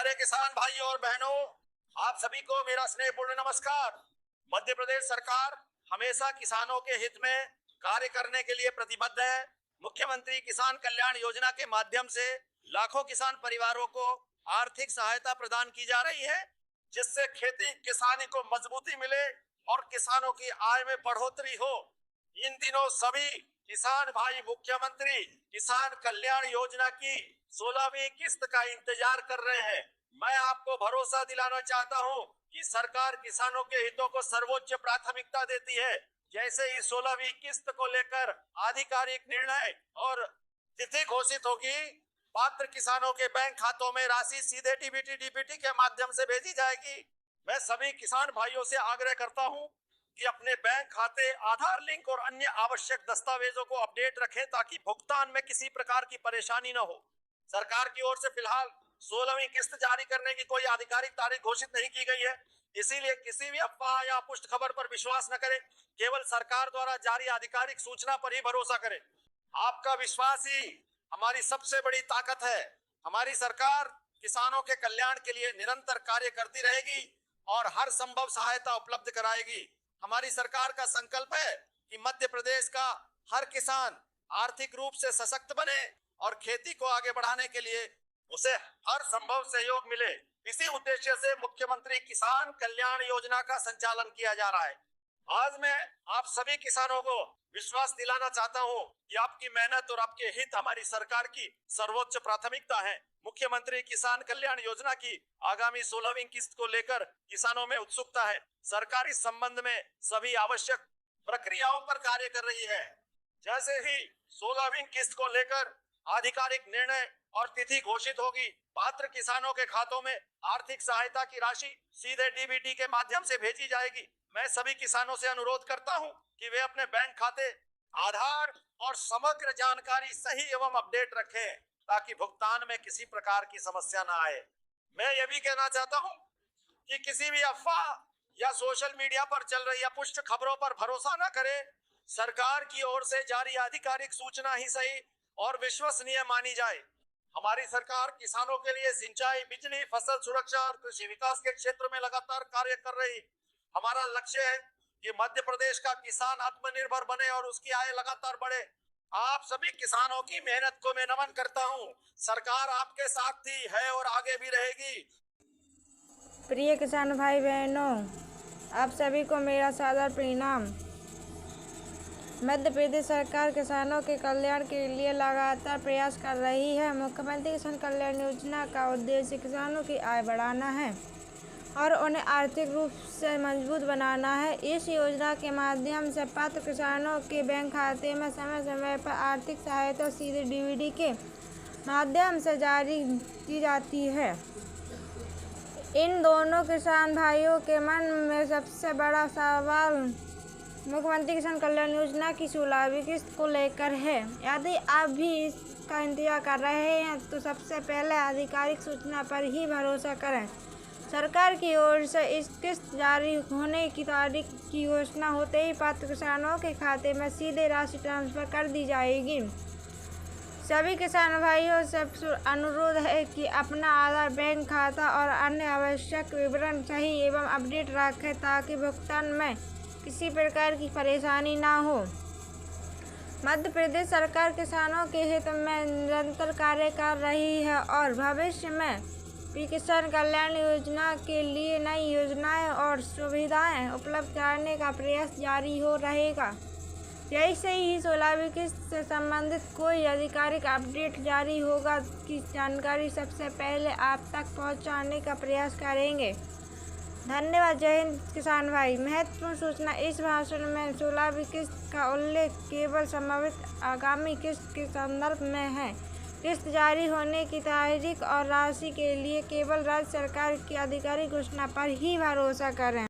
प्यारे किसान भाइयों और बहनों, आप सभी को मेरा स्नेहपूर्ण नमस्कार। मध्य प्रदेश सरकार हमेशा किसानों के हित में कार्य करने के लिए प्रतिबद्ध है। मुख्यमंत्री किसान कल्याण योजना के माध्यम से लाखों किसान परिवारों को आर्थिक सहायता प्रदान की जा रही है, जिससे खेती किसानी को मजबूती मिले और किसानों की आय में बढ़ोतरी हो। इन दिनों सभी किसान भाई मुख्यमंत्री किसान कल्याण योजना की 16वीं किस्त का इंतजार कर रहे हैं। मैं आपको भरोसा दिलाना चाहता हूं कि सरकार किसानों के हितों को सर्वोच्च प्राथमिकता देती है। जैसे ही 16वीं किस्त को लेकर आधिकारिक निर्णय और तिथि घोषित होगी, पात्र किसानों के बैंक खातों में राशि सीधे डीबीटी के माध्यम से भेजी जाएगी। मैं सभी किसान भाइयों से आग्रह करता हूं कि अपने बैंक खाते, आधार लिंक और अन्य आवश्यक दस्तावेजों को अपडेट रखें ताकि भुगतान में किसी प्रकार की परेशानी न हो। सरकार की ओर से फिलहाल 16वीं किस्त जारी करने की कोई आधिकारिक तारीख घोषित नहीं की गई है, इसीलिए किसी भी अफवाह या पुष्ट खबर पर विश्वास न करें। केवल सरकार द्वारा जारी आधिकारिक सूचना पर ही भरोसा करें। आपका विश्वास ही हमारी सबसे बड़ी ताकत है। हमारी सरकार किसानों के कल्याण के लिए निरंतर कार्य करती रहेगी और हर संभव सहायता उपलब्ध कराएगी। हमारी सरकार का संकल्प है कि मध्य प्रदेश का हर किसान आर्थिक रूप से सशक्त बने और खेती को आगे बढ़ाने के लिए उसे हर संभव सहयोग मिले। इसी उद्देश्य से मुख्यमंत्री किसान कल्याण योजना का संचालन किया जा रहा है। आज मैं आप सभी किसानों को विश्वास दिलाना चाहता हूं कि आपकी मेहनत और आपके हित हमारी सरकार की सर्वोच्च प्राथमिकता है। मुख्यमंत्री किसान कल्याण योजना की आगामी 16वीं किस्त को लेकर किसानों में उत्सुकता है। सरकार इस संबंध में सभी आवश्यक प्रक्रियाओं पर कार्य कर रही है। जैसे ही 16वीं किस्त को लेकर आधिकारिक निर्णय और तिथि घोषित होगी, पात्र किसानों के खातों में आर्थिक सहायता की राशि सीधे डीबीटी के माध्यम से भेजी जाएगी। मैं सभी किसानों से अनुरोध करता हूं कि वे अपने बैंक खाते, आधार और समग्र जानकारी सही एवं अपडेट रखें ताकि भुगतान में किसी प्रकार की समस्या न आए। मैं यह भी कहना चाहता हूं कि किसी भी अफवाह या सोशल मीडिया पर चल रही पुष्ट खबरों पर भरोसा न करें। सरकार की ओर से जारी आधिकारिक सूचना ही सही और विश्वसनीय मानी जाए। हमारी सरकार किसानों के लिए सिंचाई, बिजली, फसल सुरक्षा और कृषि विकास के क्षेत्र में लगातार कार्य कर रही। हमारा लक्ष्य है कि मध्य प्रदेश का किसान आत्मनिर्भर बने और उसकी आय लगातार बढ़े। आप सभी किसानों की मेहनत को मैं नमन करता हूं। सरकार आपके साथ थी, है और आगे भी रहेगी। प्रिय किसान भाई बहनों, आप सभी को मेरा सादर प्रणाम। मध्य प्रदेश सरकार किसानों के कल्याण के लिए लगातार प्रयास कर रही है। मुख्यमंत्री किसान कल्याण योजना का उद्देश्य किसानों की आय बढ़ाना है और उन्हें आर्थिक रूप से मजबूत बनाना है। इस योजना के माध्यम से पात्र किसानों के बैंक खाते में समय समय पर आर्थिक सहायता सीधे डीबीटी के माध्यम से जारी की जाती है। इन दोनों किसान भाइयों के मन में सबसे बड़ा सवाल मुख्यमंत्री किसान कल्याण योजना की 16वीं किस्त को लेकर है। यदि आप भी इसका इंतजार कर रहे हैं तो सबसे पहले आधिकारिक सूचना पर ही भरोसा करें। सरकार की ओर से इस किस्त जारी होने की तारीख की घोषणा होते ही पात्र किसानों के खाते में सीधे राशि ट्रांसफर कर दी जाएगी। सभी किसान भाइयों से अनुरोध है कि अपना आधार, बैंक खाता और अन्य आवश्यक विवरण सही एवं अपडेट रखें ताकि भुगतान में किसी प्रकार की परेशानी ना हो। मध्य प्रदेश सरकार किसानों के हित में निरंतर कार्य कर रही है और भविष्य में भी किसान कल्याण योजना के लिए नई योजनाएं और सुविधाएं उपलब्ध कराने का प्रयास जारी हो रहेगा। जैसे ही 16वीं किस्त से संबंधित कोई आधिकारिक अपडेट जारी होगा की जानकारी सबसे पहले आप तक पहुंचाने का प्रयास करेंगे। धन्यवाद। जय हिंद किसान भाई। महत्वपूर्ण सूचना, इस भाषण में 16वीं किस्त का उल्लेख केवल संभावित आगामी किस्त के संदर्भ में है। किस्त जारी होने की तारीख और राशि के लिए केवल राज्य सरकार की आधिकारिक घोषणा पर ही भरोसा करें।